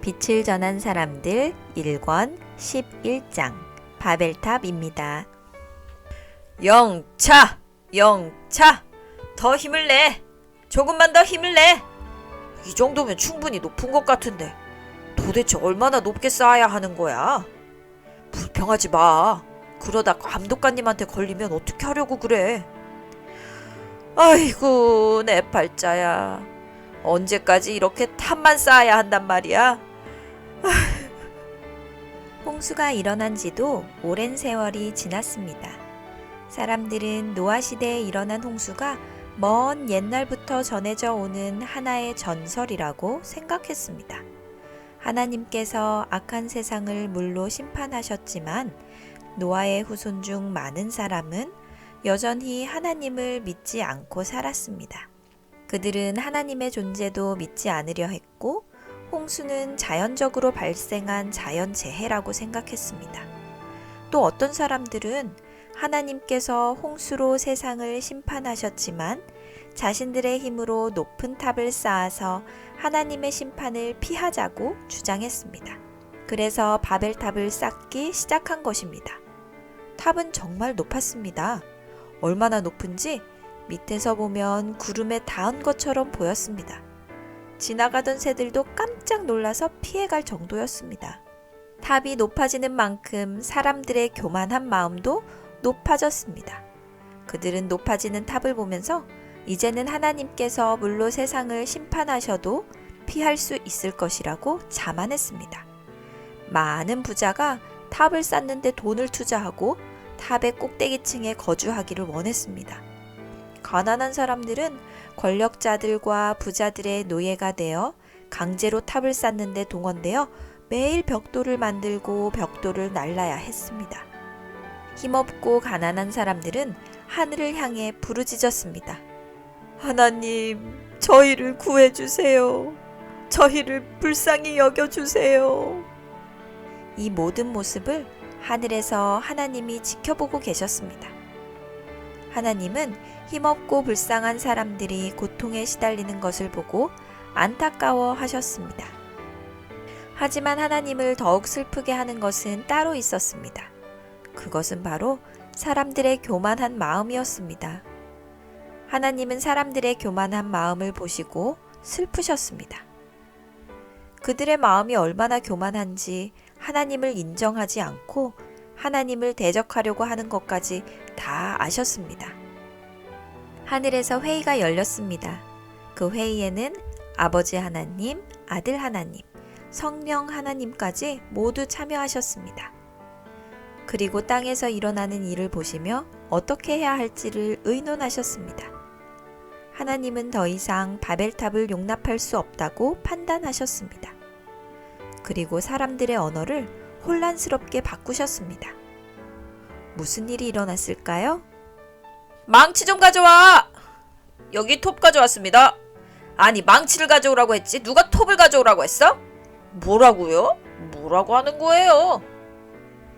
빛을 전한 사람들 1권 11장 바벨탑입니다. 영차! 영차! 더 힘을 내! 조금만 더 힘을 내! 이 정도면 충분히 높은 것 같은데 도대체 얼마나 높게 쌓아야 하는 거야? 불평하지 마. 그러다 감독관님한테 걸리면 어떻게 하려고 그래? 아이고 내 팔자야. 언제까지 이렇게 탑만 쌓아야 한단 말이야? 홍수가 일어난 지도 오랜 세월이 지났습니다. 사람들은 노아 시대에 일어난 홍수가 먼 옛날부터 전해져 오는 하나의 전설이라고 생각했습니다. 하나님께서 악한 세상을 물로 심판하셨지만 노아의 후손 중 많은 사람은 여전히 하나님을 믿지 않고 살았습니다. 그들은 하나님의 존재도 믿지 않으려 했고 홍수는 자연적으로 발생한 자연재해라고 생각했습니다. 또 어떤 사람들은 하나님께서 홍수로 세상을 심판하셨지만 자신들의 힘으로 높은 탑을 쌓아서 하나님의 심판을 피하자고 주장했습니다. 그래서 바벨탑을 쌓기 시작한 것입니다. 탑은 정말 높았습니다. 얼마나 높은지 밑에서 보면 구름에 닿은 것처럼 보였습니다. 지나가던 새들도 깜짝 놀라서 피해갈 정도였습니다. 탑이 높아지는 만큼 사람들의 교만한 마음도 높아졌습니다. 그들은 높아지는 탑을 보면서 이제는 하나님께서 물로 세상을 심판하셔도 피할 수 있을 것이라고 자만했습니다. 많은 부자가 탑을 쌓는데 돈을 투자하고 탑의 꼭대기층에 거주하기를 원했습니다. 가난한 사람들은 권력자들과 부자들의 노예가 되어 강제로 탑을 쌓는데 동원되어 매일 벽돌을 만들고 벽돌을 날라야 했습니다. 힘없고 가난한 사람들은 하늘을 향해 부르짖었습니다. 하나님, 저희를 구해주세요. 저희를 불쌍히 여겨주세요. 이 모든 모습을 하늘에서 하나님이 지켜보고 계셨습니다. 하나님은 힘없고 불쌍한 사람들이 고통에 시달리는 것을 보고 안타까워 하셨습니다. 하지만 하나님을 더욱 슬프게 하는 것은 따로 있었습니다. 그것은 바로 사람들의 교만한 마음이었습니다. 하나님은 사람들의 교만한 마음을 보시고 슬프셨습니다. 그들의 마음이 얼마나 교만한지 하나님을 인정하지 않고 하나님을 대적하려고 하는 것까지 다 아셨습니다. 하늘에서 회의가 열렸습니다. 그 회의에는 아버지 하나님, 아들 하나님, 성령 하나님까지 모두 참여하셨습니다. 그리고 땅에서 일어나는 일을 보시며 어떻게 해야 할지를 의논하셨습니다. 하나님은 더 이상 바벨탑을 용납할 수 없다고 판단하셨습니다. 그리고 사람들의 언어를 혼란스럽게 바꾸셨습니다. 무슨 일이 일어났을까요? 망치 좀 가져와! 여기 톱 가져왔습니다. 아니, 망치를 가져오라고 했지 누가 톱을 가져오라고 했어? 뭐라고요? 뭐라고 하는 거예요?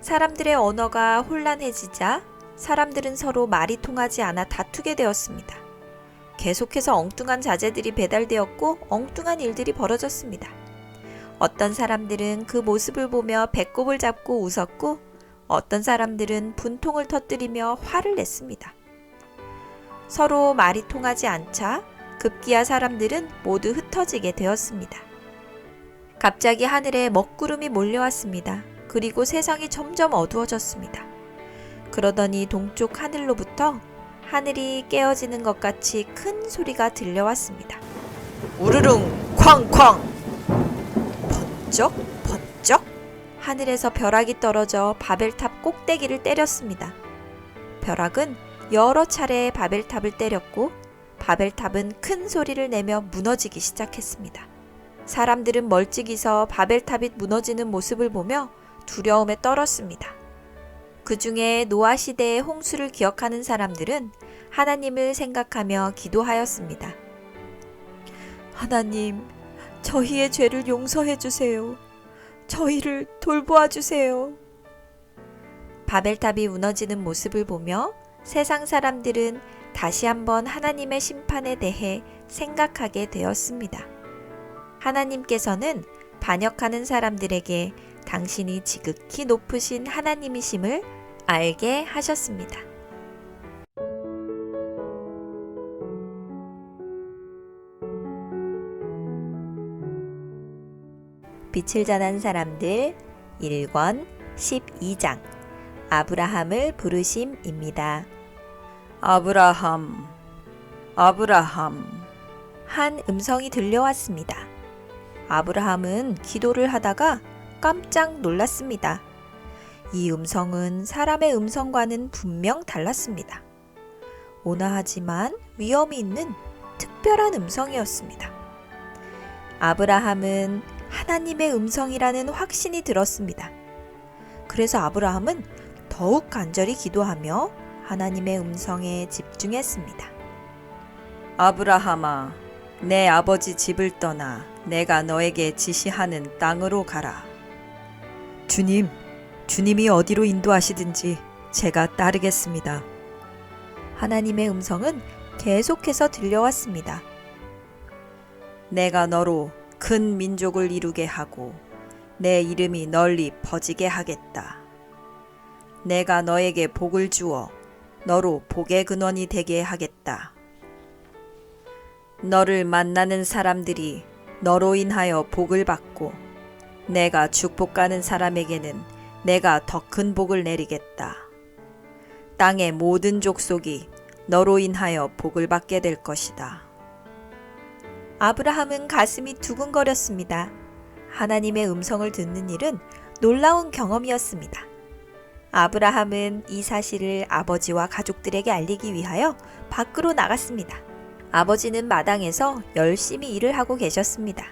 사람들의 언어가 혼란해지자 사람들은 서로 말이 통하지 않아 다투게 되었습니다. 계속해서 엉뚱한 자재들이 배달되었고 엉뚱한 일들이 벌어졌습니다. 어떤 사람들은 그 모습을 보며 배꼽을 잡고 웃었고 어떤 사람들은 분통을 터뜨리며 화를 냈습니다. 서로 말이 통하지 않자 급기야 사람들은 모두 흩어지게 되었습니다. 갑자기 하늘에 먹구름이 몰려왔습니다. 그리고 세상이 점점 어두워졌습니다. 그러더니 동쪽 하늘로부터 하늘이 깨어지는 것 같이 큰 소리가 들려왔습니다. 우르릉 쾅쾅! 번쩍 번쩍! 하늘에서 벼락이 떨어져 바벨탑 꼭대기를 때렸습니다. 벼락은 여러 차례 바벨탑을 때렸고 바벨탑은 큰 소리를 내며 무너지기 시작했습니다. 사람들은 멀찍이서 바벨탑이 무너지는 모습을 보며 두려움에 떨었습니다. 그 중에 노아 시대의 홍수를 기억하는 사람들은 하나님을 생각하며 기도하였습니다. 하나님, 저희의 죄를 용서해 주세요. 저희를 돌보아 주세요. 바벨탑이 무너지는 모습을 보며 세상 사람들은 다시 한번 하나님의 심판에 대해 생각하게 되었습니다. 하나님께서는 반역하는 사람들에게 당신이 지극히 높으신 하나님이심을 알게 하셨습니다. 빛을 전한 사람들 1권 12장 아브라함을 부르심입니다. 아브라함, 아브라함. 한 음성이 들려왔습니다. 아브라함은 기도를 하다가 깜짝 놀랐습니다. 이 음성은 사람의 음성과는 분명 달랐습니다. 온화하지만 위험이 있는 특별한 음성이었습니다. 아브라함은 하나님의 음성이라는 확신이 들었습니다. 그래서 아브라함은 더욱 간절히 기도하며 하나님의 음성에 집중했습니다. 아브라함아, 내 아버지 집을 떠나 내가 너에게 지시하는 땅으로 가라. 주님, 주님이 어디로 인도하시든지 제가 따르겠습니다. 하나님의 음성은 계속해서 들려왔습니다. 내가 너로 큰 민족을 이루게 하고 내 이름이 널리 퍼지게 하겠다. 내가 너에게 복을 주어 너로 복의 근원이 되게 하겠다. 너를 만나는 사람들이 너로 인하여 복을 받고 내가 축복하는 사람에게는 내가 더 큰 복을 내리겠다. 땅의 모든 족속이 너로 인하여 복을 받게 될 것이다. 아브라함은 가슴이 두근거렸습니다. 하나님의 음성을 듣는 일은 놀라운 경험이었습니다. 아브라함은 이 사실을 아버지와 가족들에게 알리기 위하여 밖으로 나갔습니다. 아버지는 마당에서 열심히 일을 하고 계셨습니다.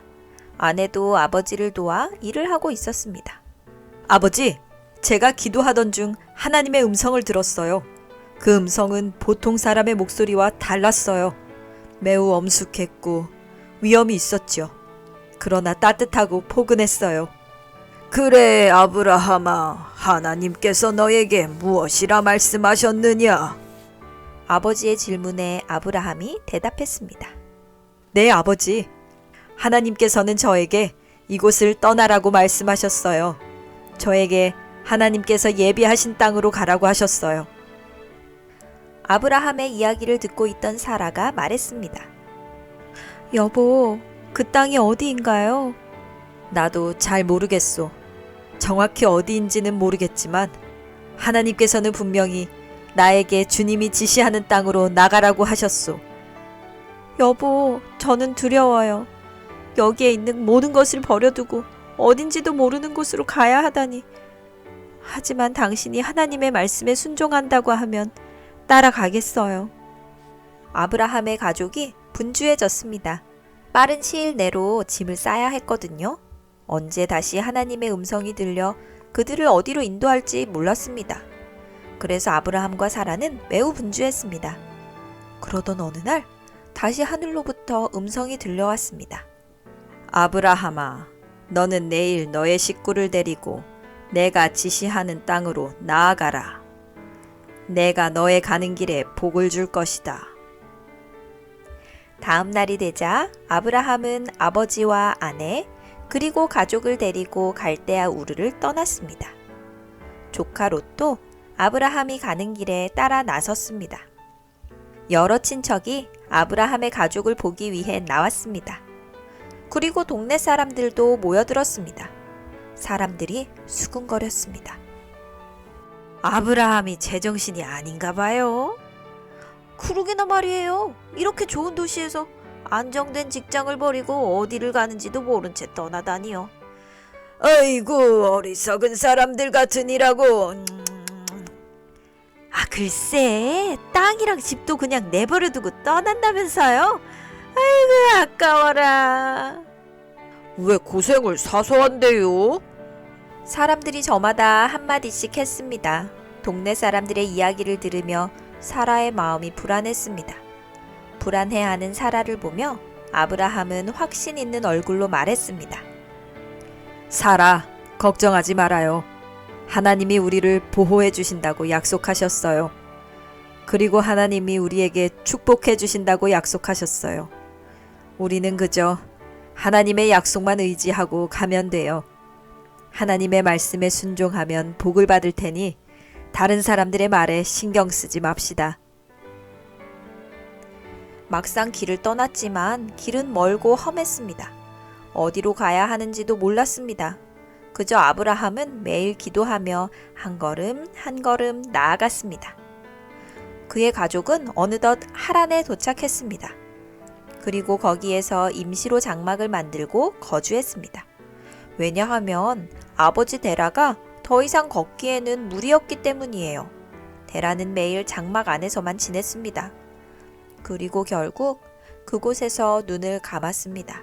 아내도 아버지를 도와 일을 하고 있었습니다. 아버지, 제가 기도하던 중 하나님의 음성을 들었어요. 그 음성은 보통 사람의 목소리와 달랐어요. 매우 엄숙했고 위험이 있었죠. 그러나 따뜻하고 포근했어요. 그래, 아브라함아, 하나님께서 너에게 무엇이라 말씀하셨느냐? 아버지의 질문에 아브라함이 대답했습니다. 네, 아버지. 하나님께서는 저에게 이곳을 떠나라고 말씀하셨어요. 저에게 하나님께서 예비하신 땅으로 가라고 하셨어요. 아브라함의 이야기를 듣고 있던 사라가 말했습니다. 여보, 그 땅이 어디인가요? 나도 잘 모르겠소. 정확히 어디인지는 모르겠지만 하나님께서는 분명히 나에게 주님이 지시하는 땅으로 나가라고 하셨소. 여보, 저는 두려워요. 여기에 있는 모든 것을 버려두고 어딘지도 모르는 곳으로 가야 하다니. 하지만 당신이 하나님의 말씀에 순종한다고 하면 따라가겠어요. 아브라함의 가족이 분주해졌습니다. 빠른 시일 내로 짐을 싸야 했거든요. 언제 다시 하나님의 음성이 들려 그들을 어디로 인도할지 몰랐습니다. 그래서 아브라함과 사라는 매우 분주했습니다. 그러던 어느 날 다시 하늘로부터 음성이 들려왔습니다. 아브라함아, 너는 내일 너의 식구를 데리고 내가 지시하는 땅으로 나아가라. 내가 너의 가는 길에 복을 줄 것이다. 다음 날이 되자 아브라함은 아버지와 아내 그리고 가족을 데리고 갈대아 우르를 떠났습니다. 조카 롯도 아브라함이 가는 길에 따라 나섰습니다. 여러 친척이 아브라함의 가족을 보기 위해 나왔습니다. 그리고 동네 사람들도 모여들었습니다. 사람들이 수군거렸습니다. 아브라함이 제정신이 아닌가 봐요. 그러기나 말이에요. 이렇게 좋은 도시에서 안정된 직장을 버리고 어디를 가는지도 모른 채 떠나다니요. 아이고, 어리석은 사람들 같으니라고. 글쎄, 땅이랑 집도 그냥 내버려두고 떠난다면서요? 아이고, 아까워라. 왜 고생을 사서 한대요? 사람들이 저마다 한마디씩 했습니다. 동네 사람들의 이야기를 들으며 사라의 마음이 불안했습니다. 불안해하는 사라를 보며 아브라함은 확신 있는 얼굴로 말했습니다. 사라, 걱정하지 말아요. 하나님이 우리를 보호해 주신다고 약속하셨어요. 그리고 하나님이 우리에게 축복해 주신다고 약속하셨어요. 우리는 그저 하나님의 약속만 의지하고 가면 돼요. 하나님의 말씀에 순종하면 복을 받을 테니 다른 사람들의 말에 신경 쓰지 맙시다. 막상 길을 떠났지만 길은 멀고 험했습니다. 어디로 가야 하는지도 몰랐습니다. 그저 아브라함은 매일 기도하며 한 걸음 한 걸음 나아갔습니다. 그의 가족은 어느덧 하란에 도착했습니다. 그리고 거기에서 임시로 장막을 만들고 거주했습니다. 왜냐하면 아버지 데라가 더 이상 걷기에는 무리였기 때문이에요. 데라는 매일 장막 안에서만 지냈습니다. 그리고 결국 그곳에서 눈을 감았습니다.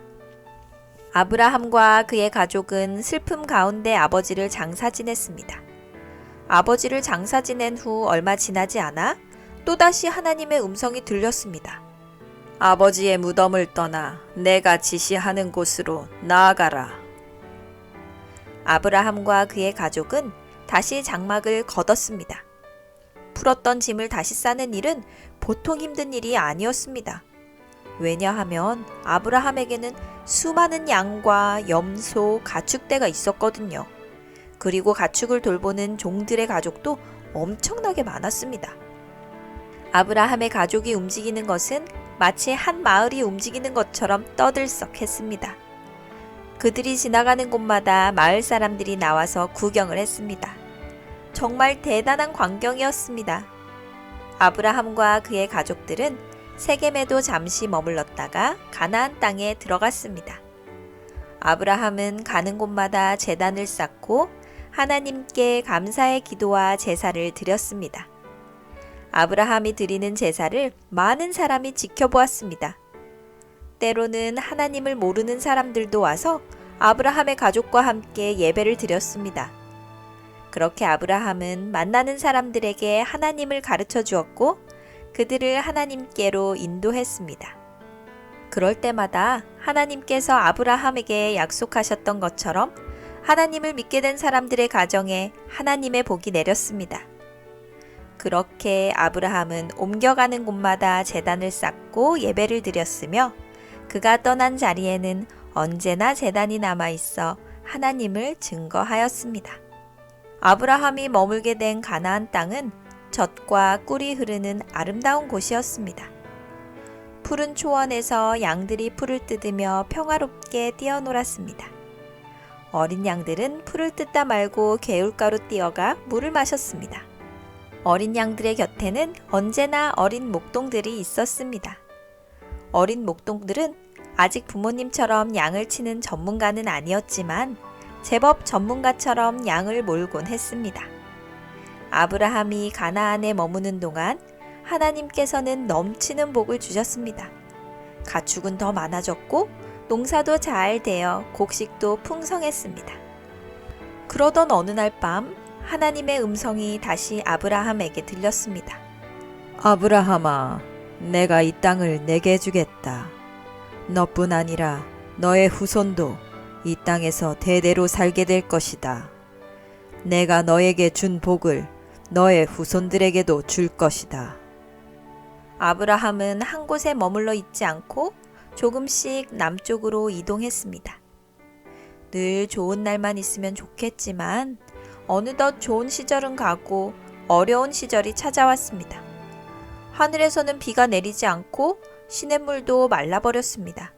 아브라함과 그의 가족은 슬픔 가운데 아버지를 장사 지냈습니다. 아버지를 장사 지낸 후 얼마 지나지 않아 또다시 하나님의 음성이 들렸습니다. 아버지의 무덤을 떠나 내가 지시하는 곳으로 나아가라. 아브라함과 그의 가족은 다시 장막을 걷었습니다. 풀었던 짐을 다시 싸는 일은 보통 힘든 일이 아니었습니다. 왜냐하면 아브라함에게는 수많은 양과 염소, 가축대가 있었거든요. 그리고 가축을 돌보는 종들의 가족도 엄청나게 많았습니다. 아브라함의 가족이 움직이는 것은 마치 한 마을이 움직이는 것처럼 떠들썩했습니다. 그들이 지나가는 곳마다 마을 사람들이 나와서 구경을 했습니다. 정말 대단한 광경이었습니다. 아브라함과 그의 가족들은 세겜에도 잠시 머물렀다가 가나안 땅에 들어갔습니다. 아브라함은 가는 곳마다 제단을 쌓고 하나님께 감사의 기도와 제사를 드렸습니다. 아브라함이 드리는 제사를 많은 사람이 지켜보았습니다. 때로는 하나님을 모르는 사람들도 와서 아브라함의 가족과 함께 예배를 드렸습니다. 그렇게 아브라함은 만나는 사람들에게 하나님을 가르쳐 주었고 그들을 하나님께로 인도했습니다. 그럴 때마다 하나님께서 아브라함에게 약속하셨던 것처럼 하나님을 믿게 된 사람들의 가정에 하나님의 복이 내렸습니다. 그렇게 아브라함은 옮겨가는 곳마다 제단을 쌓고 예배를 드렸으며 그가 떠난 자리에는 언제나 제단이 남아있어 하나님을 증거하였습니다. 아브라함이 머물게 된 가나안 땅은 젖과 꿀이 흐르는 아름다운 곳이었습니다. 푸른 초원에서 양들이 풀을 뜯으며 평화롭게 뛰어놀았습니다. 어린 양들은 풀을 뜯다 말고 개울가로 뛰어가 물을 마셨습니다. 어린 양들의 곁에는 언제나 어린 목동들이 있었습니다. 어린 목동들은 아직 부모님처럼 양을 치는 전문가는 아니었지만 제법 전문가처럼 양을 몰곤 했습니다. 아브라함이 가나안에 머무는 동안 하나님께서는 넘치는 복을 주셨습니다. 가축은 더 많아졌고 농사도 잘 되어 곡식도 풍성했습니다. 그러던 어느 날 밤 하나님의 음성이 다시 아브라함에게 들렸습니다. 아브라함아, 내가 이 땅을 내게 주겠다. 너뿐 아니라 너의 후손도 이 땅에서 대대로 살게 될 것이다. 내가 너에게 준 복을 너의 후손들에게도 줄 것이다. 아브라함은 한 곳에 머물러 있지 않고 조금씩 남쪽으로 이동했습니다. 늘 좋은 날만 있으면 좋겠지만 어느덧 좋은 시절은 가고 어려운 시절이 찾아왔습니다. 하늘에서는 비가 내리지 않고 시냇물도 말라버렸습니다.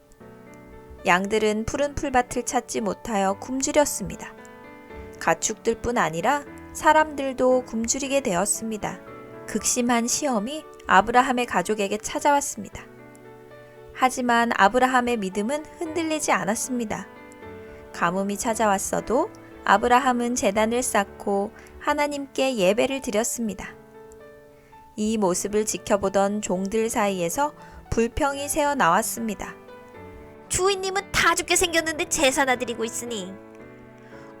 양들은 푸른 풀밭을 찾지 못하여 굶주렸습니다. 가축들뿐 아니라 사람들도 굶주리게 되었습니다. 극심한 시험이 아브라함의 가족에게 찾아왔습니다. 하지만 아브라함의 믿음은 흔들리지 않았습니다. 가뭄이 찾아왔어도 아브라함은 제단을 쌓고 하나님께 예배를 드렸습니다. 이 모습을 지켜보던 종들 사이에서 불평이 새어 나왔습니다. 주인님은 다 죽게 생겼는데 제사나 드리고 있으니.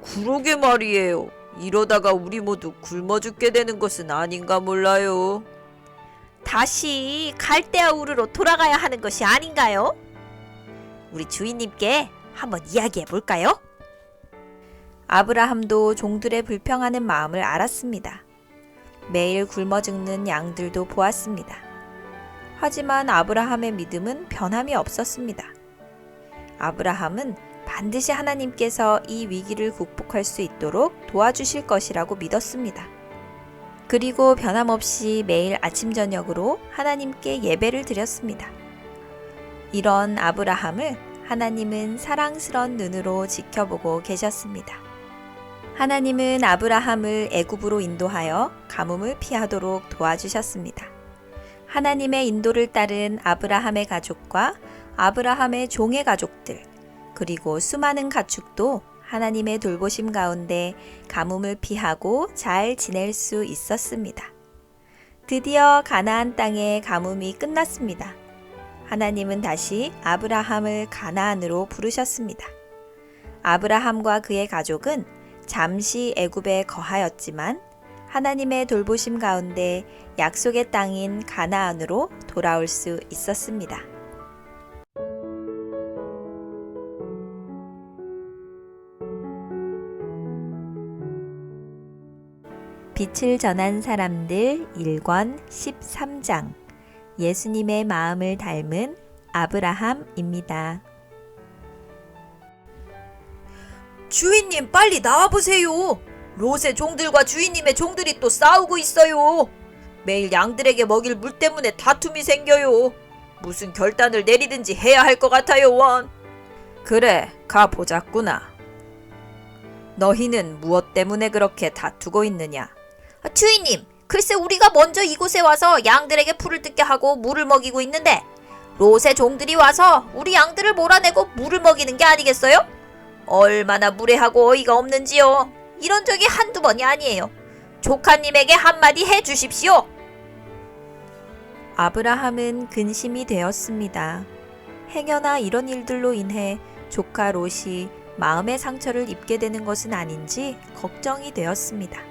그러게 말이에요. 이러다가 우리 모두 굶어 죽게 되는 것은 아닌가 몰라요. 다시 갈대아 우르로 돌아가야 하는 것이 아닌가요? 우리 주인님께 한번 이야기해 볼까요? 아브라함도 종들의 불평하는 마음을 알았습니다. 매일 굶어 죽는 양들도 보았습니다. 하지만 아브라함의 믿음은 변함이 없었습니다. 아브라함은 반드시 하나님께서 이 위기를 극복할 수 있도록 도와주실 것이라고 믿었습니다. 그리고 변함없이 매일 아침 저녁으로 하나님께 예배를 드렸습니다. 이런 아브라함을 하나님은 사랑스런 눈으로 지켜보고 계셨습니다. 하나님은 아브라함을 애굽으로 인도하여 가뭄을 피하도록 도와주셨습니다. 하나님의 인도를 따른 아브라함의 가족과 아브라함의 종의 가족들, 그리고 수많은 가축도 하나님의 돌보심 가운데 가뭄을 피하고 잘 지낼 수 있었습니다. 드디어 가나안 땅의 가뭄이 끝났습니다. 하나님은 다시 아브라함을 가나안으로 부르셨습니다. 아브라함과 그의 가족은 잠시 애굽에 거하였지만 하나님의 돌보심 가운데 약속의 땅인 가나안으로 돌아올 수 있었습니다. 빛을 전한 사람들 1권 13장 예수님의 마음을 닮은 아브라함입니다. 주인님, 빨리 나와보세요. 롯의 종들과 주인님의 종들이 또 싸우고 있어요. 매일 양들에게 먹일 물 때문에 다툼이 생겨요. 무슨 결단을 내리든지 해야 할 것 같아요, 원. 그래, 가보자꾸나. 너희는 무엇 때문에 그렇게 다투고 있느냐? 주인님, 글쎄 우리가 먼저 이곳에 와서 양들에게 풀을 뜯게 하고 물을 먹이고 있는데 롯의 종들이 와서 우리 양들을 몰아내고 물을 먹이는 게 아니겠어요? 얼마나 무례하고 어이가 없는지요. 이런 적이 한두 번이 아니에요. 조카님에게 한마디 해주십시오. 아브라함은 근심이 되었습니다. 행여나 이런 일들로 인해 조카 롯이 마음의 상처를 입게 되는 것은 아닌지 걱정이 되었습니다.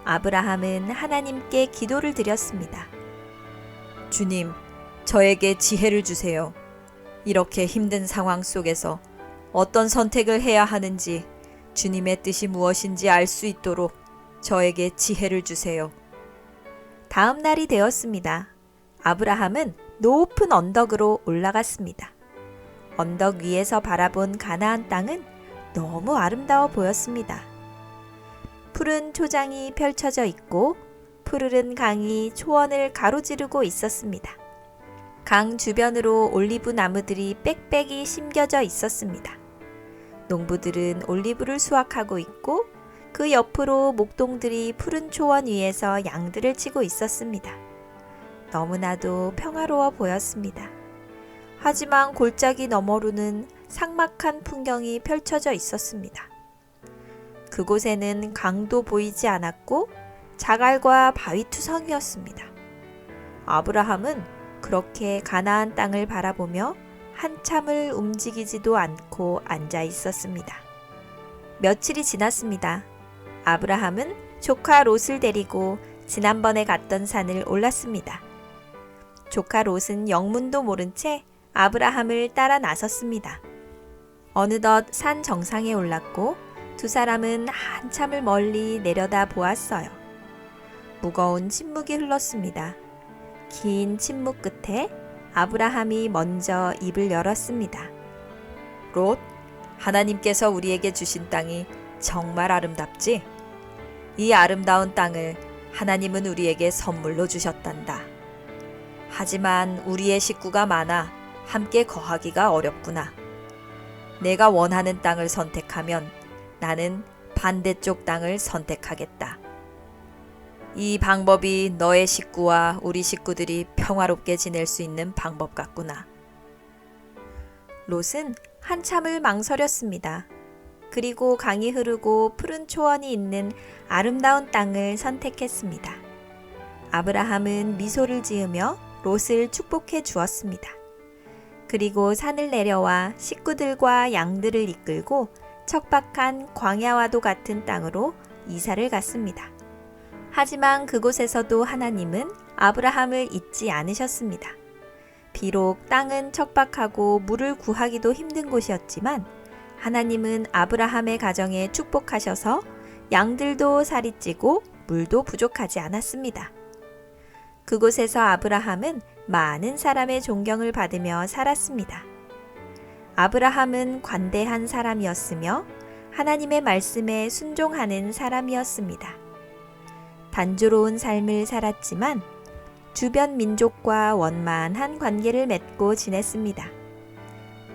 아브라함은 하나님께 기도를 드렸습니다. 주님, 저에게 지혜를 주세요. 이렇게 힘든 상황 속에서 어떤 선택을 해야 하는지 주님의 뜻이 무엇인지 알 수 있도록 저에게 지혜를 주세요. 다음 날이 되었습니다. 아브라함은 높은 언덕으로 올라갔습니다. 언덕 위에서 바라본 가나안 땅은 너무 아름다워 보였습니다. 푸른 초장이 펼쳐져 있고 푸르른 강이 초원을 가로지르고 있었습니다. 강 주변으로 올리브 나무들이 빽빽이 심겨져 있었습니다. 농부들은 올리브를 수확하고 있고 그 옆으로 목동들이 푸른 초원 위에서 양들을 치고 있었습니다. 너무나도 평화로워 보였습니다. 하지만 골짜기 너머로는 삭막한 풍경이 펼쳐져 있었습니다. 그곳에는 강도 보이지 않았고 자갈과 바위투성이었습니다. 아브라함은 그렇게 가나안 땅을 바라보며 한참을 움직이지도 않고 앉아 있었습니다. 며칠이 지났습니다. 아브라함은 조카 롯을 데리고 지난번에 갔던 산을 올랐습니다. 조카 롯은 영문도 모른 채 아브라함을 따라 나섰습니다. 어느덧 산 정상에 올랐고 두 사람은 한참을 멀리 내려다 보았어요. 무거운 침묵이 흘렀습니다. 긴 침묵 끝에 아브라함이 먼저 입을 열었습니다. 롯, 하나님께서 우리에게 주신 땅이 정말 아름답지? 이 아름다운 땅을 하나님은 우리에게 선물로 주셨단다. 하지만 우리의 식구가 많아 함께 거하기가 어렵구나. 내가 원하는 땅을 선택하면 나는 반대쪽 땅을 선택하겠다. 이 방법이 너의 식구와 우리 식구들이 평화롭게 지낼 수 있는 방법 같구나. 롯은 한참을 망설였습니다. 그리고 강이 흐르고 푸른 초원이 있는 아름다운 땅을 선택했습니다. 아브라함은 미소를 지으며 롯을 축복해 주었습니다. 그리고 산을 내려와 식구들과 양들을 이끌고 척박한 광야와도 같은 땅으로 이사를 갔습니다. 하지만 그곳에서도 하나님은 아브라함을 잊지 않으셨습니다. 비록 땅은 척박하고 물을 구하기도 힘든 곳이었지만 하나님은 아브라함의 가정에 축복하셔서 양들도 살이 찌고 물도 부족하지 않았습니다. 그곳에서 아브라함은 많은 사람의 존경을 받으며 살았습니다. 아브라함은 관대한 사람이었으며 하나님의 말씀에 순종하는 사람이었습니다. 단조로운 삶을 살았지만 주변 민족과 원만한 관계를 맺고 지냈습니다.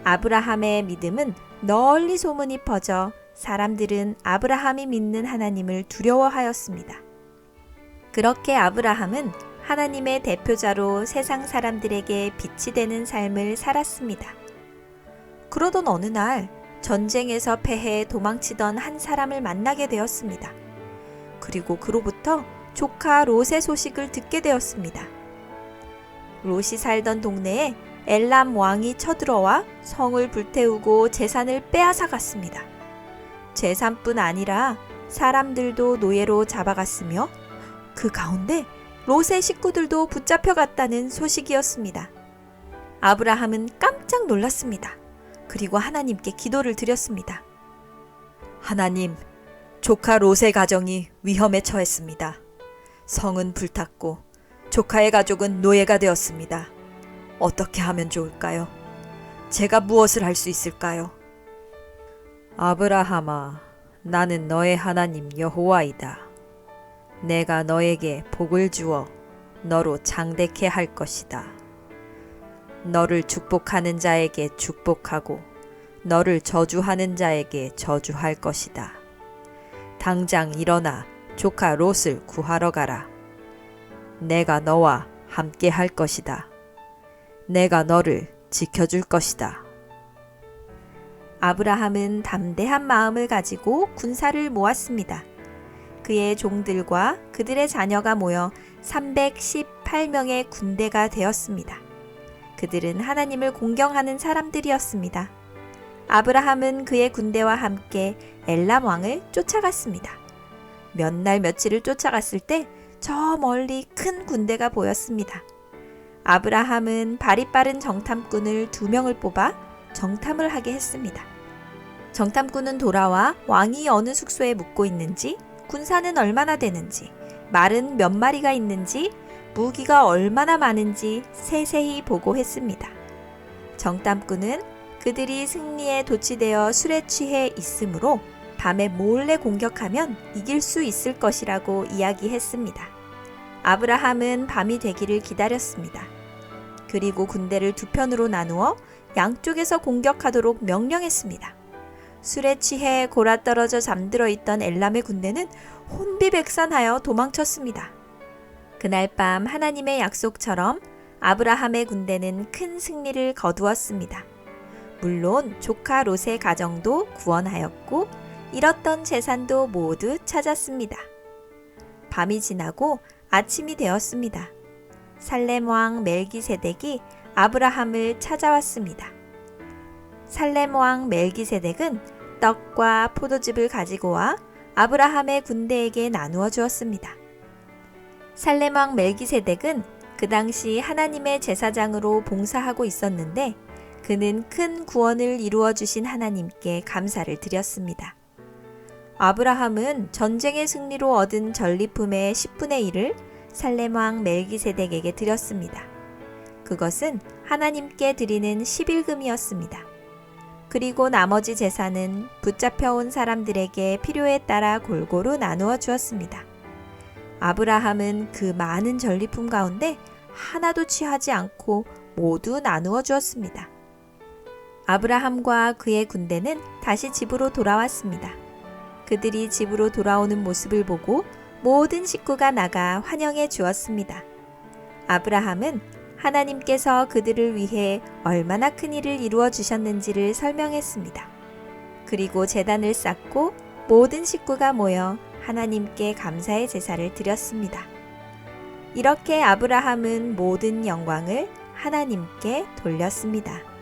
아브라함의 믿음은 널리 소문이 퍼져 사람들은 아브라함이 믿는 하나님을 두려워하였습니다. 그렇게 아브라함은 하나님의 대표자로 세상 사람들에게 빛이 되는 삶을 살았습니다. 그러던 어느 날 전쟁에서 패해 도망치던 한 사람을 만나게 되었습니다. 그리고 그로부터 조카 롯의 소식을 듣게 되었습니다. 롯이 살던 동네에 엘람 왕이 쳐들어와 성을 불태우고 재산을 빼앗아 갔습니다. 재산뿐 아니라 사람들도 노예로 잡아갔으며 그 가운데 롯의 식구들도 붙잡혀갔다는 소식이었습니다. 아브라함은 깜짝 놀랐습니다. 그리고 하나님께 기도를 드렸습니다. 하나님, 조카 롯의 가정이 위험에 처했습니다. 성은 불탔고 조카의 가족은 노예가 되었습니다. 어떻게 하면 좋을까요? 제가 무엇을 할 수 있을까요? 아브라함아, 나는 너의 하나님 여호와이다. 내가 너에게 복을 주어 너로 장대케 할 것이다. 너를 축복하는 자에게 축복하고 너를 저주하는 자에게 저주할 것이다. 당장 일어나 조카 롯을 구하러 가라. 내가 너와 함께 할 것이다. 내가 너를 지켜줄 것이다. 아브라함은 담대한 마음을 가지고 군사를 모았습니다. 그의 종들과 그들의 자녀가 모여 318명의 군대가 되었습니다. 그들은 하나님을 공경하는 사람들이었습니다. 아브라함은 그의 군대와 함께 엘람 왕을 쫓아갔습니다. 몇 날 며칠을 쫓아갔을 때 저 멀리 큰 군대가 보였습니다. 아브라함은 발이 빠른 정탐꾼을 2명을 뽑아 정탐을 하게 했습니다. 정탐꾼은 돌아와 왕이 어느 숙소에 묵고 있는지, 군사는 얼마나 되는지, 말은 몇 마리가 있는지, 무기가 얼마나 많은지 세세히 보고했습니다. 정탐꾼은 그들이 승리에 도취되어 술에 취해 있으므로 밤에 몰래 공격하면 이길 수 있을 것이라고 이야기했습니다. 아브라함은 밤이 되기를 기다렸습니다. 그리고 군대를 2편으로 나누어 양쪽에서 공격하도록 명령했습니다. 술에 취해 골아떨어져 잠들어 있던 엘람의 군대는 혼비백산하여 도망쳤습니다. 그날 밤 하나님의 약속처럼 아브라함의 군대는 큰 승리를 거두었습니다. 물론 조카 롯의 가정도 구원하였고 잃었던 재산도 모두 찾았습니다. 밤이 지나고 아침이 되었습니다. 살렘 왕 멜기세덱이 아브라함을 찾아왔습니다. 살렘 왕 멜기세덱은 떡과 포도즙을 가지고 와 아브라함의 군대에게 나누어 주었습니다. 살렘 왕 멜기세덱은 그 당시 하나님의 제사장으로 봉사하고 있었는데 그는 큰 구원을 이루어 주신 하나님께 감사를 드렸습니다. 아브라함은 전쟁의 승리로 얻은 전리품의 10분의 1을 살렘 왕 멜기세덱에게 드렸습니다. 그것은 하나님께 드리는 11금이었습니다. 그리고 나머지 재산은 붙잡혀온 사람들에게 필요에 따라 골고루 나누어 주었습니다. 아브라함은 그 많은 전리품 가운데 하나도 취하지 않고 모두 나누어 주었습니다. 아브라함과 그의 군대는 다시 집으로 돌아왔습니다. 그들이 집으로 돌아오는 모습을 보고 모든 식구가 나가 환영해 주었습니다. 아브라함은 하나님께서 그들을 위해 얼마나 큰 일을 이루어 주셨는지를 설명했습니다. 그리고 제단을 쌓고 모든 식구가 모여 하나님께 감사의 제사를 드렸습니다. 이렇게 아브라함은 모든 영광을 하나님께 돌렸습니다.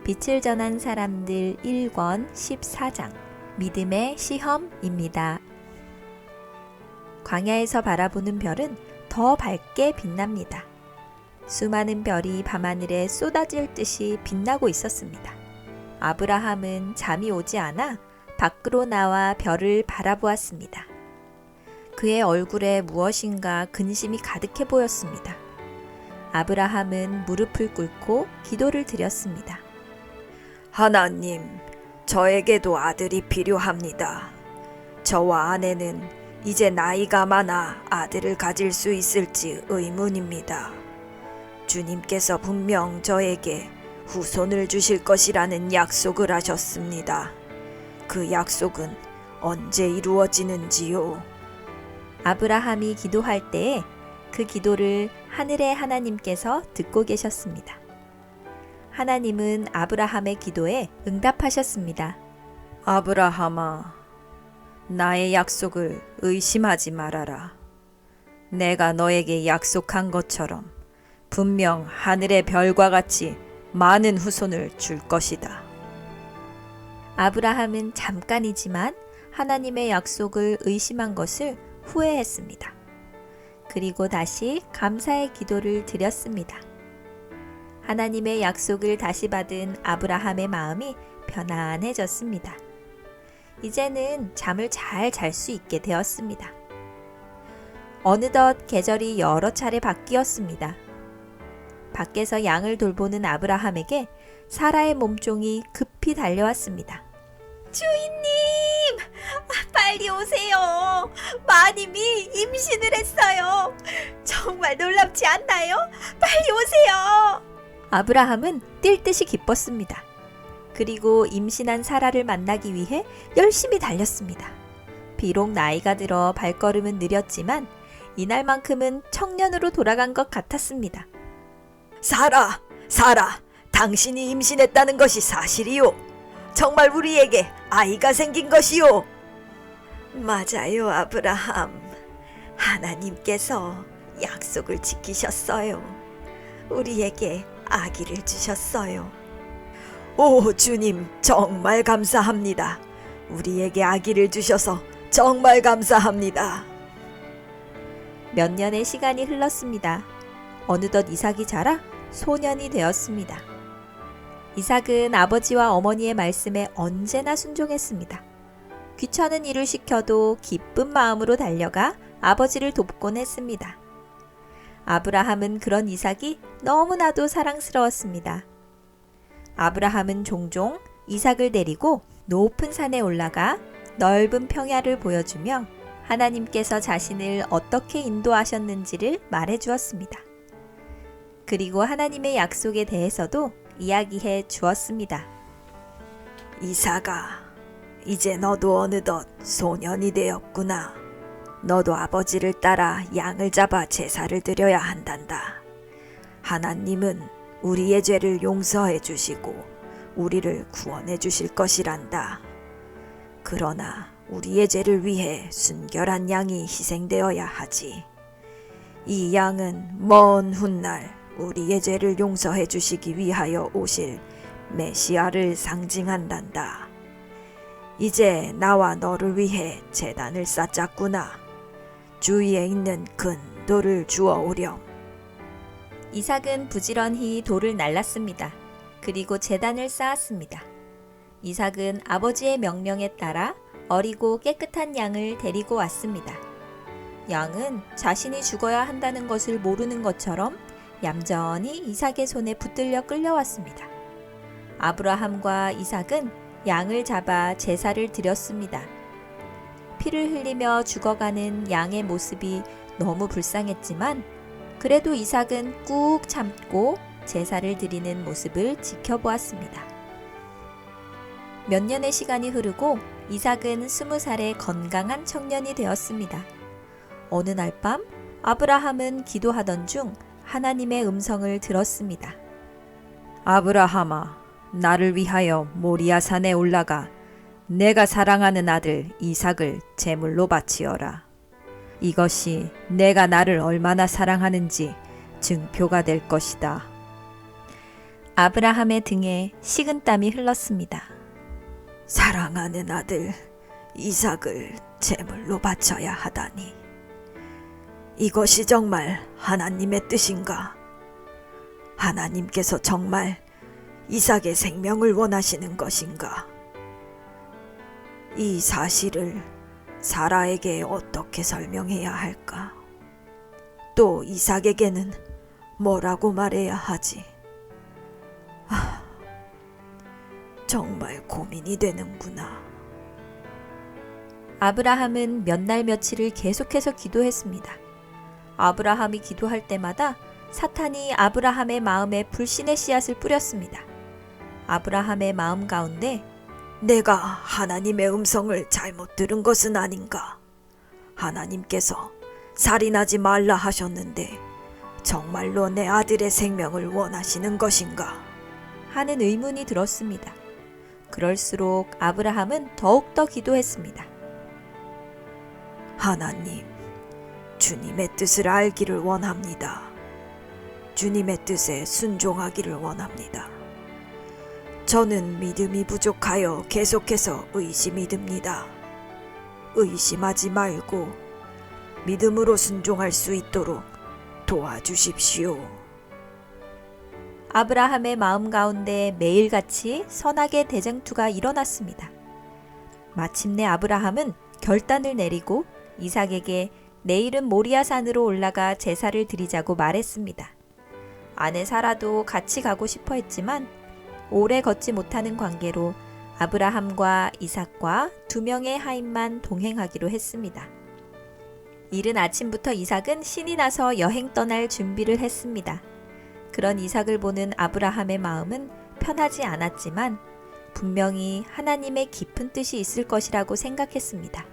빛을 전한 사람들 1권 14장 믿음의 시험입니다. 광야에서 바라보는 별은 더 밝게 빛납니다. 수많은 별이 밤하늘에 쏟아질 듯이 빛나고 있었습니다. 아브라함은 잠이 오지 않아 밖으로 나와 별을 바라보았습니다. 그의 얼굴에 무엇인가 근심이 가득해 보였습니다. 아브라함은 무릎을 꿇고 기도를 드렸습니다. 하나님, 저에게도 아들이 필요합니다. 저와 아내는 이제 나이가 많아 아들을 가질 수 있을지 의문입니다. 주님께서 분명 저에게 후손을 주실 것이라는 약속을 하셨습니다. 그 약속은 언제 이루어지는지요? 아브라함이 기도할 때에 그 기도를 하늘의 하나님께서 듣고 계셨습니다. 하나님은 아브라함의 기도에 응답하셨습니다. 아브라함아, 나의 약속을 의심하지 말아라. 내가 너에게 약속한 것처럼 분명 하늘의 별과 같이 많은 후손을 줄 것이다. 아브라함은 잠깐이지만 하나님의 약속을 의심한 것을 후회했습니다. 그리고 다시 감사의 기도를 드렸습니다. 하나님의 약속을 다시 받은 아브라함의 마음이 편안해졌습니다. 이제는 잠을 잘 잘 수 있게 되었습니다. 어느덧 계절이 여러 차례 바뀌었습니다. 밖에서 양을 돌보는 아브라함에게 사라의 몸종이 급히 달려왔습니다. 주인님, 빨리 오세요. 마님이 임신을 했어요. 정말 놀랍지 않나요? 빨리 오세요. 아브라함은 뛸 듯이 기뻤습니다. 그리고 임신한 사라를 만나기 위해 열심히 달렸습니다. 비록 나이가 들어 발걸음은 느렸지만 이날만큼은 청년으로 돌아간 것 같았습니다. 사라, 당신이 임신했다는 것이 사실이요. 정말 우리에게 아이가 생긴 것이요. 맞아요, 아브라함. 하나님께서 약속을 지키셨어요. 우리에게 아기를 주셨어요. 오, 주님, 정말 감사합니다. 우리에게 아기를 주셔서 정말 감사합니다. 몇 년의 시간이 흘렀습니다. 어느덧 이삭이 자라 소년이 되었습니다. 이삭은 아버지와 어머니의 말씀에 언제나 순종했습니다. 귀찮은 일을 시켜도 기쁜 마음으로 달려가 아버지를 돕곤 했습니다. 아브라함은 그런 이삭이 너무나도 사랑스러웠습니다. 아브라함은 종종 이삭을 데리고 높은 산에 올라가 넓은 평야를 보여주며 하나님께서 자신을 어떻게 인도하셨는지를 말해 주었습니다. 그리고 하나님의 약속에 대해서도 이야기해 주었습니다. 이삭아, 이제 너도 어느덧 소년이 되었구나. 너도 아버지를 따라 양을 잡아 제사를 드려야 한단다. 하나님은 우리의 죄를 용서해 주시고 우리를 구원해 주실 것이란다. 그러나 우리의 죄를 위해 순결한 양이 희생되어야 하지. 이 양은 먼 훗날 우리의 죄를 용서해 주시기 위하여 오실 메시아를 상징한단다. 이제 나와 너를 위해 제단을 쌓았구나. 주위에 있는 큰 돌을 주워 오렴. 이삭은 부지런히 돌을 날랐습니다. 그리고 제단을 쌓았습니다. 이삭은 아버지의 명령에 따라 어리고 깨끗한 양을 데리고 왔습니다. 양은 자신이 죽어야 한다는 것을 모르는 것처럼 얌전히 이삭의 손에 붙들려 끌려왔습니다. 아브라함과 이삭은 양을 잡아 제사를 드렸습니다. 피를 흘리며 죽어가는 양의 모습이 너무 불쌍했지만 그래도 이삭은 꾹 참고 제사를 드리는 모습을 지켜보았습니다. 몇 년의 시간이 흐르고 이삭은 20살의 건강한 청년이 되었습니다. 어느 날 밤 아브라함은 기도하던 중 하나님의 음성을 들었습니다. 아브라함아, 나를 위하여 모리아 산에 올라가 내가 사랑하는 아들 이삭을 제물로 바치어라. 이것이 내가 나를 얼마나 사랑하는지 증표가 될 것이다. 아브라함의 등에 식은땀이 흘렀습니다. 사랑하는 아들 이삭을 제물로 바쳐야 하다니. 이것이 정말 하나님의 뜻인가? 하나님께서 정말 이삭의 생명을 원하시는 것인가? 이 사실을 사라에게 어떻게 설명해야 할까? 또 이삭에게는 뭐라고 말해야 하지? 정말 고민이 되는구나. 아브라함은 몇 날 며칠을 계속해서 기도했습니다. 아브라함이 기도할 때마다 사탄이 아브라함의 마음에 불신의 씨앗을 뿌렸습니다. 아브라함의 마음 가운데 내가 하나님의 음성을 잘못 들은 것은 아닌가? 하나님께서 살인하지 말라 하셨는데 정말로 내 아들의 생명을 원하시는 것인가? 하는 의문이 들었습니다. 그럴수록 아브라함은 더욱더 기도했습니다. 하나님, 주님의 뜻을 알기를 원합니다. 주님의 뜻에 순종하기를 원합니다. 저는 믿음이 부족하여 계속해서 의심이 듭니다. 의심하지 말고 믿음으로 순종할 수 있도록 도와주십시오. 아브라함의 마음 가운데 매일같이 선악의 대쟁투가 일어났습니다. 마침내 아브라함은 결단을 내리고 이삭에게 내일은 모리아산으로 올라가 제사를 드리자고 말했습니다. 아내 사라도 같이 가고 싶어 했지만 오래 걷지 못하는 관계로 아브라함과 이삭과 2명의 하인만 동행하기로 했습니다. 이른 아침부터 이삭은 신이 나서 여행 떠날 준비를 했습니다. 그런 이삭을 보는 아브라함의 마음은 편하지 않았지만 분명히 하나님의 깊은 뜻이 있을 것이라고 생각했습니다.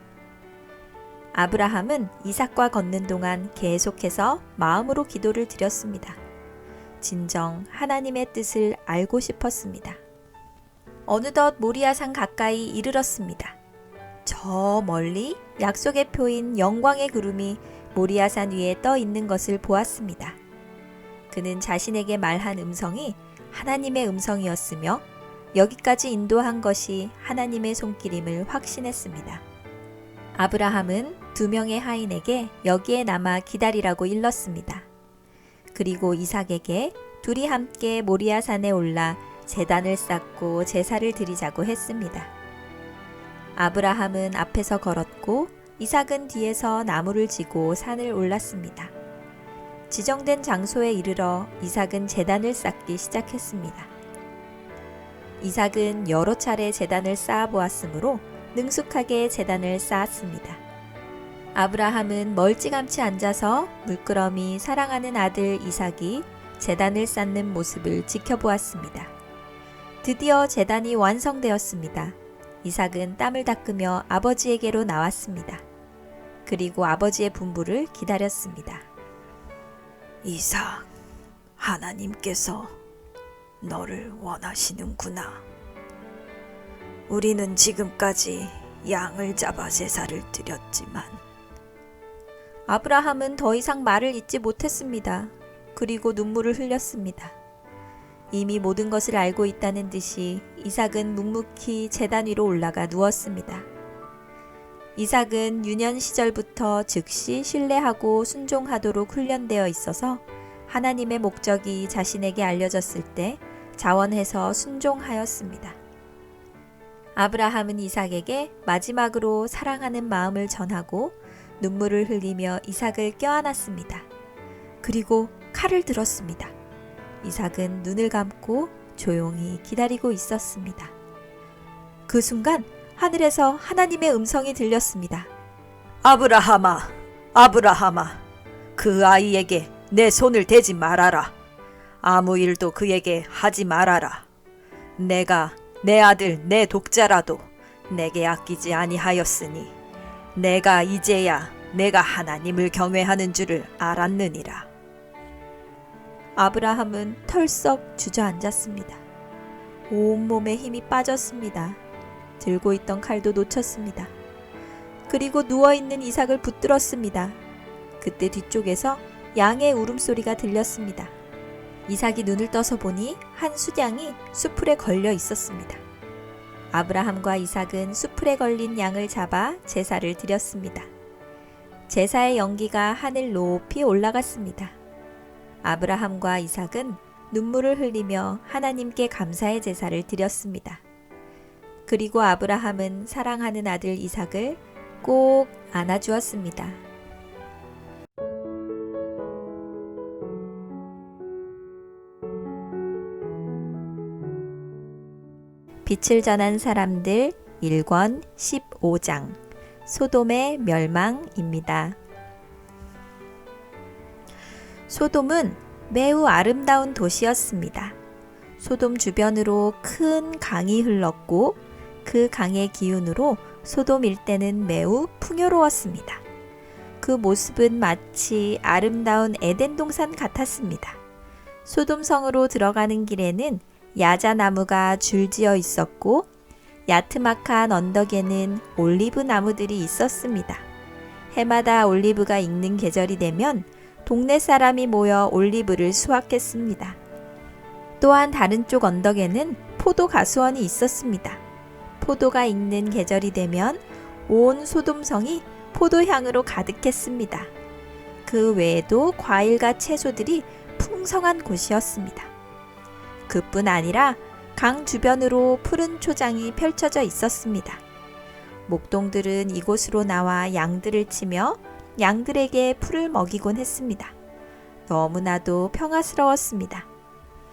아브라함은 이삭과 걷는 동안 계속해서 마음으로 기도를 드렸습니다. 진정 하나님의 뜻을 알고 싶었습니다. 어느덧 모리아산 가까이 이르렀습니다. 저 멀리 약속의 표인 영광의 구름이 모리아산 위에 떠 있는 것을 보았습니다. 그는 자신에게 말한 음성이 하나님의 음성이었으며 여기까지 인도한 것이 하나님의 손길임을 확신했습니다. 아브라함은 2명의 하인에게 여기에 남아 기다리라고 일렀습니다. 그리고 이삭에게 둘이 함께 모리아산에 올라 제단을 쌓고 제사를 드리자고 했습니다. 아브라함은 앞에서 걸었고 이삭은 뒤에서 나무를 지고 산을 올랐습니다. 지정된 장소에 이르러 이삭은 제단을 쌓기 시작했습니다. 이삭은 여러 차례 제단을 쌓아 보았으므로 능숙하게 제단을 쌓았습니다. 아브라함은 멀찌감치 앉아서 물끄러미 사랑하는 아들 이삭이 제단을 쌓는 모습을 지켜보았습니다. 드디어 제단이 완성되었습니다. 이삭은 땀을 닦으며 아버지에게로 나왔습니다. 그리고 아버지의 분부를 기다렸습니다. 이삭, 하나님께서 너를 원하시는구나. 우리는 지금까지 양을 잡아 제사를 드렸지만 아브라함은 더 이상 말을 잇지 못했습니다. 그리고 눈물을 흘렸습니다. 이미 모든 것을 알고 있다는 듯이 이삭은 묵묵히 제단 위로 올라가 누웠습니다. 이삭은 유년 시절부터 즉시 신뢰하고 순종하도록 훈련되어 있어서 하나님의 목적이 자신에게 알려졌을 때 자원해서 순종하였습니다. 아브라함은 이삭에게 마지막으로 사랑하는 마음을 전하고 눈물을 흘리며 이삭을 껴안았습니다. 그리고 칼을 들었습니다. 이삭은 눈을 감고 조용히 기다리고 있었습니다. 그 순간 하늘에서 하나님의 음성이 들렸습니다. 아브라함아, 아브라함아, 그 아이에게 내 손을 대지 말아라. 아무 일도 그에게 하지 말아라. 내가 내 아들 내 독자라도 내게 아끼지 아니하였으니 내가 이제야 내가 하나님을 경외하는 줄을 알았느니라. 아브라함은 털썩 주저앉았습니다. 온몸에 힘이 빠졌습니다. 들고 있던 칼도 놓쳤습니다. 그리고 누워있는 이삭을 붙들었습니다. 그때 뒤쪽에서 양의 울음소리가 들렸습니다. 이삭이 눈을 떠서 보니 한 수양이 수풀에 걸려 있었습니다. 아브라함과 이삭은 수풀에 걸린 양을 잡아 제사를 드렸습니다. 제사의 연기가 하늘 높이 올라갔습니다. 아브라함과 이삭은 눈물을 흘리며 하나님께 감사의 제사를 드렸습니다. 그리고 아브라함은 사랑하는 아들 이삭을 꼭 안아주었습니다. 빛을 전한 사람들 1권 15장 소돔의 멸망입니다. 소돔은 매우 아름다운 도시였습니다. 소돔 주변으로 큰 강이 흘렀고 그 강의 기운으로 소돔 일대는 매우 풍요로웠습니다. 그 모습은 마치 아름다운 에덴 동산 같았습니다. 소돔 성으로 들어가는 길에는 야자나무가 줄지어 있었고 야트막한 언덕에는 올리브 나무들이 있었습니다. 해마다 올리브가 익는 계절이 되면 동네 사람이 모여 올리브를 수확했습니다. 또한 다른 쪽 언덕에는 포도 가수원이 있었습니다. 포도가 익는 계절이 되면 온 소돔성이 포도향으로 가득했습니다. 그 외에도 과일과 채소들이 풍성한 곳이었습니다. 그뿐 아니라 강 주변으로 푸른 초장이 펼쳐져 있었습니다. 목동들은 이곳으로 나와 양들을 치며 양들에게 풀을 먹이곤 했습니다. 너무나도 평화스러웠습니다.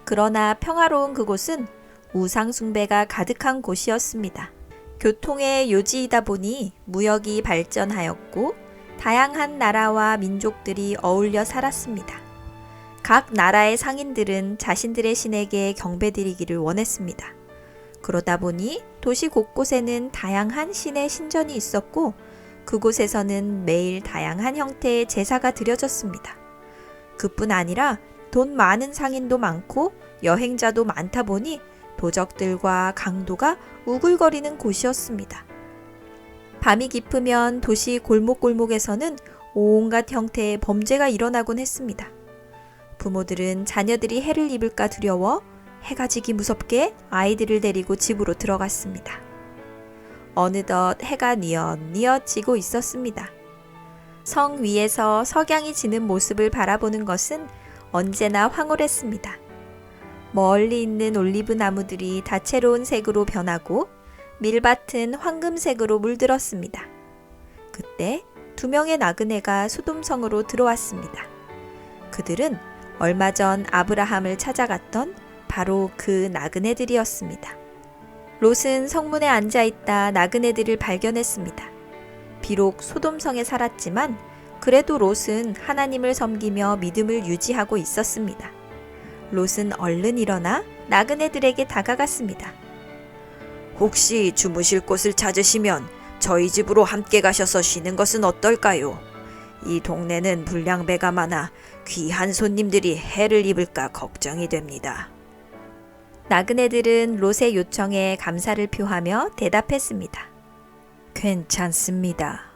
그러나 평화로운 그곳은 우상숭배가 가득한 곳이었습니다. 교통의 요지이다 보니 무역이 발전하였고 다양한 나라와 민족들이 어울려 살았습니다. 각 나라의 상인들은 자신들의 신에게 경배드리기를 원했습니다. 그러다 보니 도시 곳곳에는 다양한 신의 신전이 있었고 그곳에서는 매일 다양한 형태의 제사가 드려졌습니다. 그뿐 아니라 돈 많은 상인도 많고 여행자도 많다 보니 도적들과 강도가 우글거리는 곳이었습니다. 밤이 깊으면 도시 골목골목에서는 온갖 형태의 범죄가 일어나곤 했습니다. 부모들은 자녀들이 해를 입을까 두려워 해가 지기 무섭게 아이들을 데리고 집으로 들어갔습니다. 어느덧 해가 뉘엿뉘엿 지고 있었습니다. 성 위에서 석양이 지는 모습을 바라보는 것은 언제나 황홀했습니다. 멀리 있는 올리브 나무들이 다채로운 색으로 변하고 밀밭은 황금색으로 물들었습니다. 그때 2명의 나그네가 소돔성으로 들어왔습니다. 그들은 얼마 전 아브라함을 찾아갔던 바로 그 나그네들이었습니다. 롯은 성문에 앉아있다 나그네들을 발견했습니다. 비록 소돔성에 살았지만 그래도 롯은 하나님을 섬기며 믿음을 유지하고 있었습니다. 롯은 얼른 일어나 나그네들에게 다가갔습니다. 혹시 주무실 곳을 찾으시면 저희 집으로 함께 가셔서 쉬는 것은 어떨까요? 이 동네는 불량배가 많아 귀한 손님들이 해를 입을까 걱정이 됩니다. 나그네들은 롯의 요청에 감사를 표하며 대답했습니다. 괜찮습니다.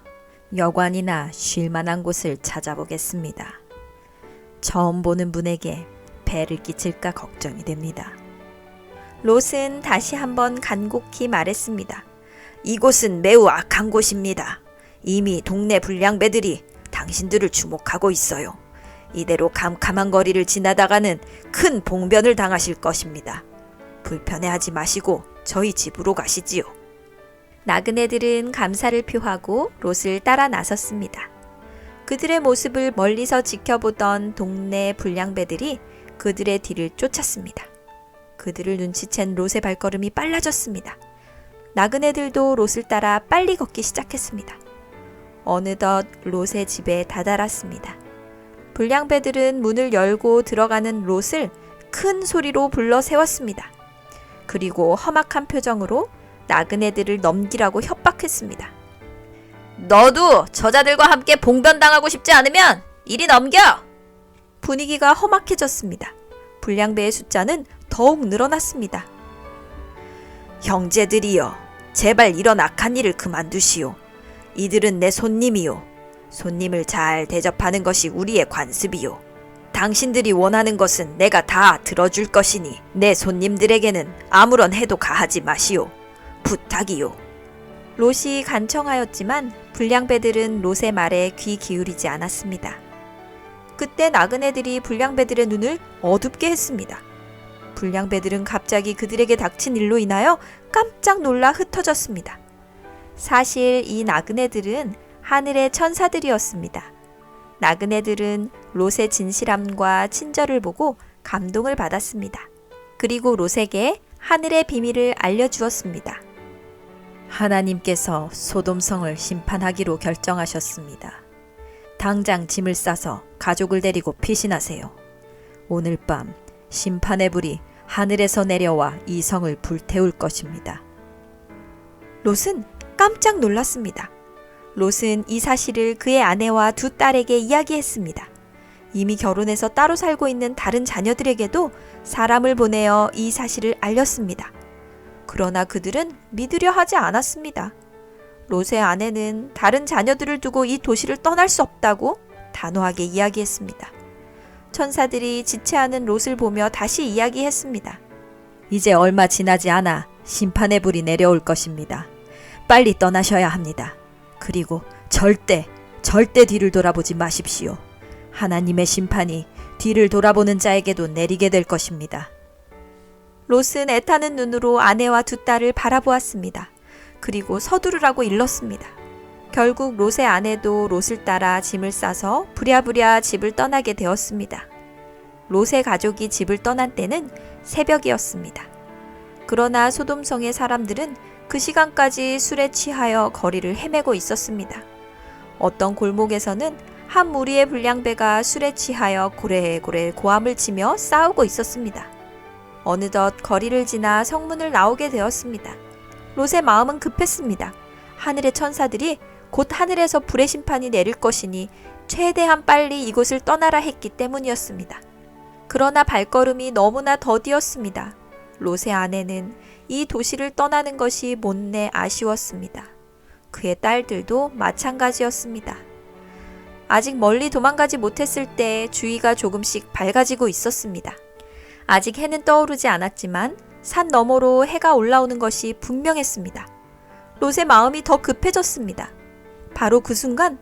여관이나 쉴 만한 곳을 찾아보겠습니다. 처음 보는 분에게 배를 끼칠까 걱정이 됩니다. 롯은 다시 한번 간곡히 말했습니다. 이곳은 매우 악한 곳입니다. 이미 동네 불량배들이 당신들을 주목하고 있어요. 이대로 캄캄한 거리를 지나다가는 큰 봉변을 당하실 것입니다. 불편해하지 마시고 저희 집으로 가시지요. 나그네들은 감사를 표하고 롯을 따라 나섰습니다. 그들의 모습을 멀리서 지켜보던 동네 불량배들이 그들의 뒤를 쫓았습니다. 그들을 눈치챈 롯의 발걸음이 빨라졌습니다. 나그네들도 롯을 따라 빨리 걷기 시작했습니다. 어느덧 롯의 집에 다다랐습니다. 불량배들은 문을 열고 들어가는 롯을 큰 소리로 불러 세웠습니다. 그리고 험악한 표정으로 나그네들을 넘기라고 협박했습니다. 너도 저자들과 함께 봉변당하고 싶지 않으면 이리 넘겨! 분위기가 험악해졌습니다. 불량배의 숫자는 더욱 늘어났습니다. 형제들이여, 제발 이런 악한 일을 그만두시오. 이들은 내 손님이요. 손님을 잘 대접하는 것이 우리의 관습이요. 당신들이 원하는 것은 내가 다 들어줄 것이니 내 손님들에게는 아무런 해도 가하지 마시오. 부탁이요. 롯이 간청하였지만 불량배들은 롯의 말에 귀 기울이지 않았습니다. 그때 나그네들이 불량배들의 눈을 어둡게 했습니다. 불량배들은 갑자기 그들에게 닥친 일로 인하여 깜짝 놀라 흩어졌습니다. 사실 이 나그네들은 하늘의 천사들이었습니다. 나그네들은 롯의 진실함과 친절을 보고 감동을 받았습니다. 그리고 롯에게 하늘의 비밀을 알려주었습니다. 하나님께서 소돔성을 심판하기로 결정하셨습니다. 당장 짐을 싸서 가족을 데리고 피신하세요. 오늘 밤 심판의 불이 하늘에서 내려와 이 성을 불태울 것입니다. 롯은 깜짝 놀랐습니다. 롯은 이 사실을 그의 아내와 두 딸에게 이야기했습니다. 이미 결혼해서 따로 살고 있는 다른 자녀들에게도 사람을 보내어 이 사실을 알렸습니다. 그러나 그들은 믿으려 하지 않았습니다. 롯의 아내는 다른 자녀들을 두고 이 도시를 떠날 수 없다고 단호하게 이야기했습니다. 천사들이 지체하는 롯을 보며 다시 이야기했습니다. 이제 얼마 지나지 않아 심판의 불이 내려올 것입니다. 빨리 떠나셔야 합니다. 그리고 절대 뒤를 돌아보지 마십시오. 하나님의 심판이 뒤를 돌아보는 자에게도 내리게 될 것입니다. 롯은 애타는 눈으로 아내와 두 딸을 바라보았습니다. 그리고 서두르라고 일렀습니다. 결국 롯의 아내도 롯을 따라 짐을 싸서 부랴부랴 집을 떠나게 되었습니다. 롯의 가족이 집을 떠난 때는 새벽이었습니다. 그러나 소돔성의 사람들은 그 시간까지 술에 취하여 거리를 헤매고 있었습니다. 어떤 골목에서는 한 무리의 불량배가 술에 취하여 고래고래 고함을 치며 싸우고 있었습니다. 어느덧 거리를 지나 성문을 나오게 되었습니다. 롯의 마음은 급했습니다. 하늘의 천사들이 곧 하늘에서 불의 심판이 내릴 것이니 최대한 빨리 이곳을 떠나라 했기 때문이었습니다. 그러나 발걸음이 너무나 더디었습니다. 롯의 아내는 이 도시를 떠나는 것이 못내 아쉬웠습니다. 그의 딸들도 마찬가지였습니다. 아직 멀리 도망가지 못했을 때 주위가 조금씩 밝아지고 있었습니다. 아직 해는 떠오르지 않았지만 산 너머로 해가 올라오는 것이 분명했습니다. 롯의 마음이 더 급해졌습니다. 바로 그 순간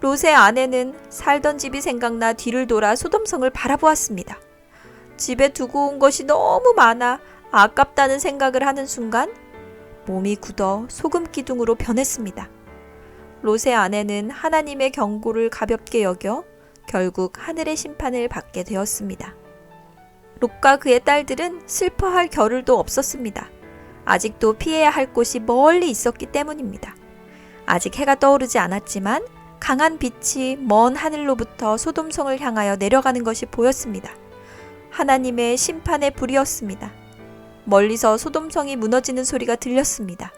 롯의 아내는 살던 집이 생각나 뒤를 돌아 소돔성을 바라보았습니다. 집에 두고 온 것이 너무 많아 아깝다는 생각을 하는 순간 몸이 굳어 소금 기둥으로 변했습니다. 롯의 아내는 하나님의 경고를 가볍게 여겨 결국 하늘의 심판을 받게 되었습니다. 롯과 그의 딸들은 슬퍼할 겨를도 없었습니다. 아직도 피해야 할 곳이 멀리 있었기 때문입니다. 아직 해가 떠오르지 않았지만 강한 빛이 먼 하늘로부터 소돔성을 향하여 내려가는 것이 보였습니다. 하나님의 심판의 불이었습니다. 멀리서 소돔성이 무너지는 소리가 들렸습니다.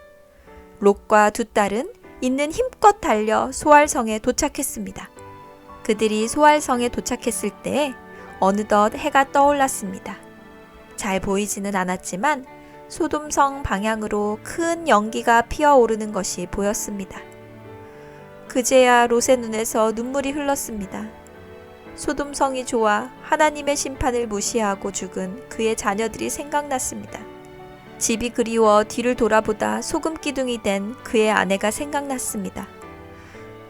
롯과 두 딸은 있는 힘껏 달려 소알성에 도착했습니다. 그들이 소알성에 도착했을 때 어느덧 해가 떠올랐습니다. 잘 보이지는 않았지만 소돔성 방향으로 큰 연기가 피어오르는 것이 보였습니다. 그제야 롯의 눈에서 눈물이 흘렀습니다. 소돔성이 좋아 하나님의 심판을 무시하고 죽은 그의 자녀들이 생각났습니다. 집이 그리워 뒤를 돌아보다 소금 기둥이 된 그의 아내가 생각났습니다.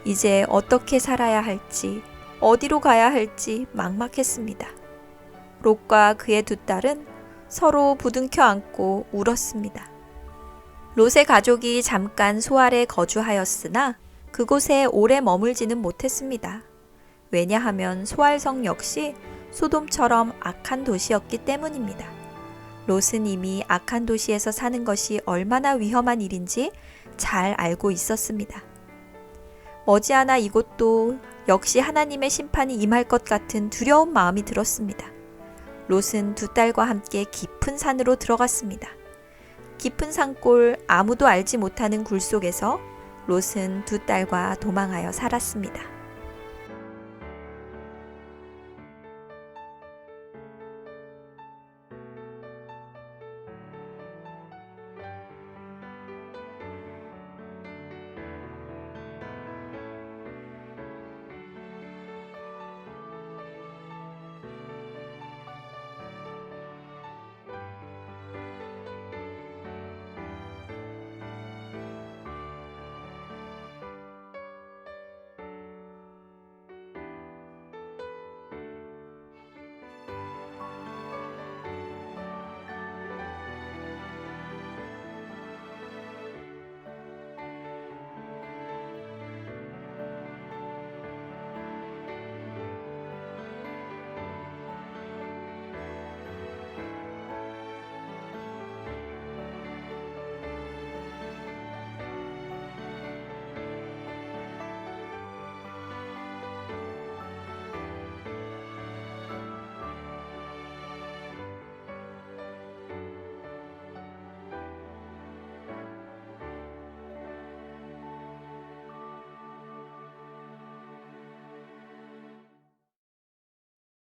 이제 어떻게 살아야 할지, 어디로 가야 할지 막막했습니다. 롯과 그의 두 딸은 서로 부둥켜 안고 울었습니다. 롯의 가족이 잠깐 소알에 거주하였으나 그곳에 오래 머물지는 못했습니다. 왜냐하면 소알성 역시 소돔처럼 악한 도시였기 때문입니다. 롯은 이미 악한 도시에서 사는 것이 얼마나 위험한 일인지 잘 알고 있었습니다. 머지않아 이곳도 역시 하나님의 심판이 임할 것 같은 두려운 마음이 들었습니다. 롯은 두 딸과 함께 깊은 산으로 들어갔습니다. 깊은 산골 아무도 알지 못하는 굴 속에서 롯은 두 딸과 도망하여 살았습니다.